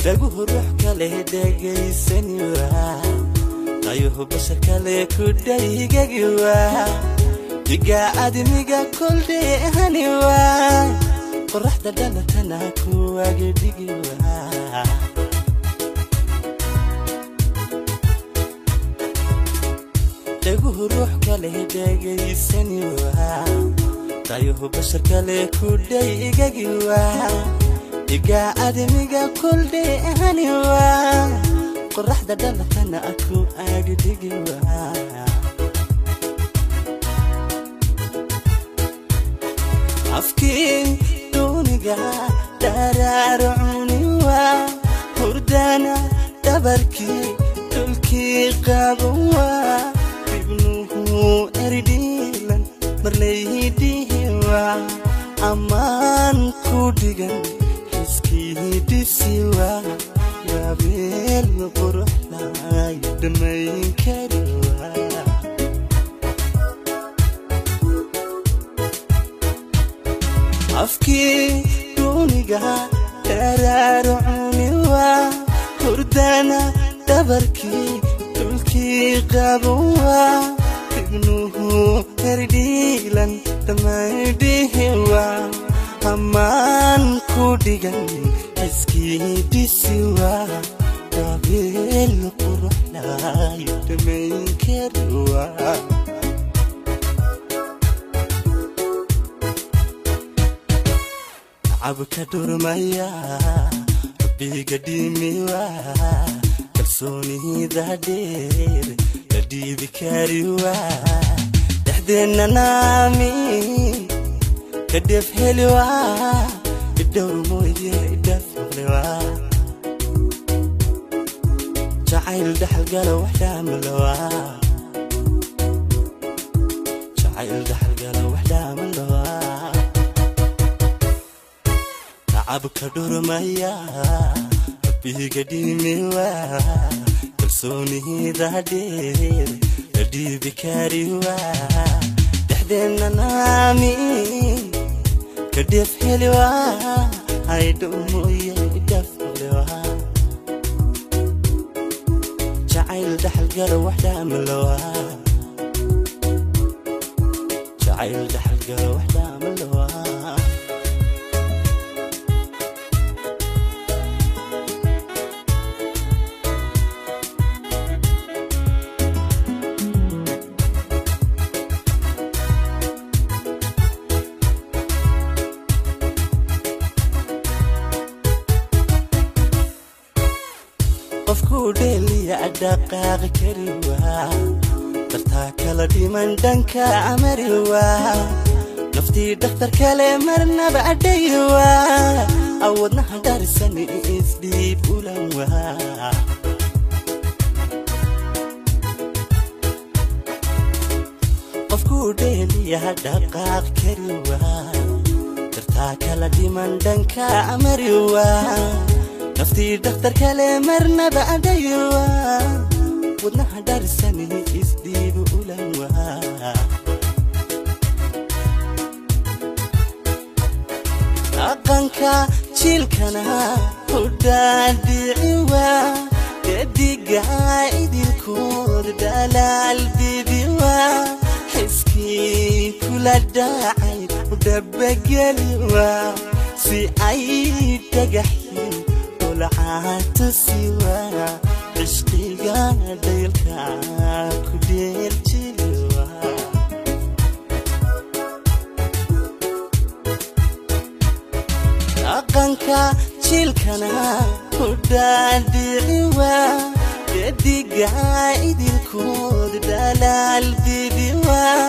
dhaguhu ruux kale dhagaysani waa qayuhu bashar kale ku dhaygagi waa diga admiga kuldheehani waa qorraxda dhalatana ku agdhigi waa dhaguhu ruux kale dhagaysani waa qayuhu bashar kale ku dhaygagi waa diga admiga kuldheehani waa qorraxda dhalatana ku agdhigi waa afkii duniga dararuni waa hurdana dabarkii dulkii qabuwa ibnuhu erdhilan marlaydihi waa ammaan ku dhigan xiskii dhisi waa yabeel quruxlay dhamayn kari waa afkii duniga dararuni waa hurdana dabarkii dulkii qabuwa ibnuhu erdhilan dhamaydihi waa ammaan ku dhigan xiskii dhisi waa yabeel quruxlay dhamayn kari waa abka durmaya biga dimiwa kalsoonida dheer dibi kariwa dhaxdeena naami kadef helwa idawmoye idaflewa jacayl dhaxalgala waxdamlawa jacayl dhaxalgala waxdamlawa abka durmaya biga dimiwa kalsoonida dheer dibi kariwa dhaxdeena naami kadef helwa aydawmoye idaflewa jacayl dhaxalgala waxdamlawa jacayl dhaxalgala waxdamlawa qofku dheeliya dhaqaaq kari waa dartaa kala dhiman dhanka amari waa naftii dhakhtar kale marnaba adhay waa awadnaha dharisan isdhiib ulan waa qofku dheeliya dhaqaaq kari waa dartaa kala dhiman dhanka amari waa naftii dhakhtar kale marnaba adaywa wadnaha dharisani isdhiibu ulan waa dhaqanka jiilkana ku dhaadhici waa dediga idilkood dhalaal bibi waa xiskii kula dhacay udhabageli waa si ay dhagaxyin lacagta siwa ishqiga daylka ku dheeljiwa dhaqanka jiilkana ku dhaadhici dediga idilkood dhalaal bibi waa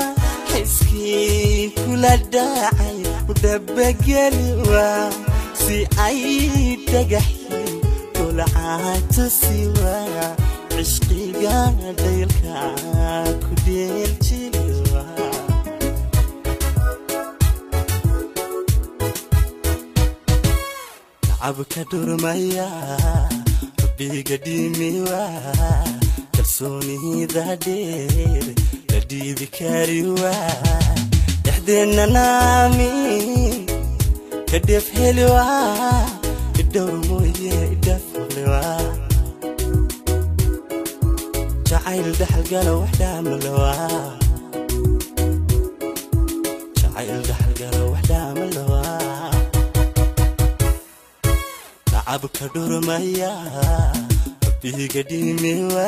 xiskii kula dhacay udhabageli waa si ay dhagaxyin lacagta siwa ishqiga daylka ku dheeljiwa abka durmaya biga dimiwa kalsoonida dheer dibi kariwa dhaxdeena naami kadef helwa idawmoye idaf jacayl dhaxalgala wax dhaamalawa jacayl dhaxalgala wax dhaamalawa nacabka dhurmaya rabbiga dhimiwa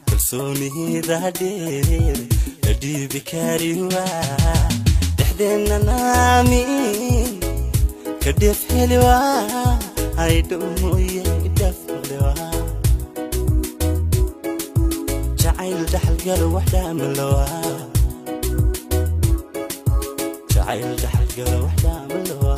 kalsoonida dheer la dhiibi kariwa dhexdeena naamin kadhef heliwa ay dhumuye dhef heliwa jacayl dhaxalgala wax dhaamalawa jacayl dhaxalgala wax dhaamalawa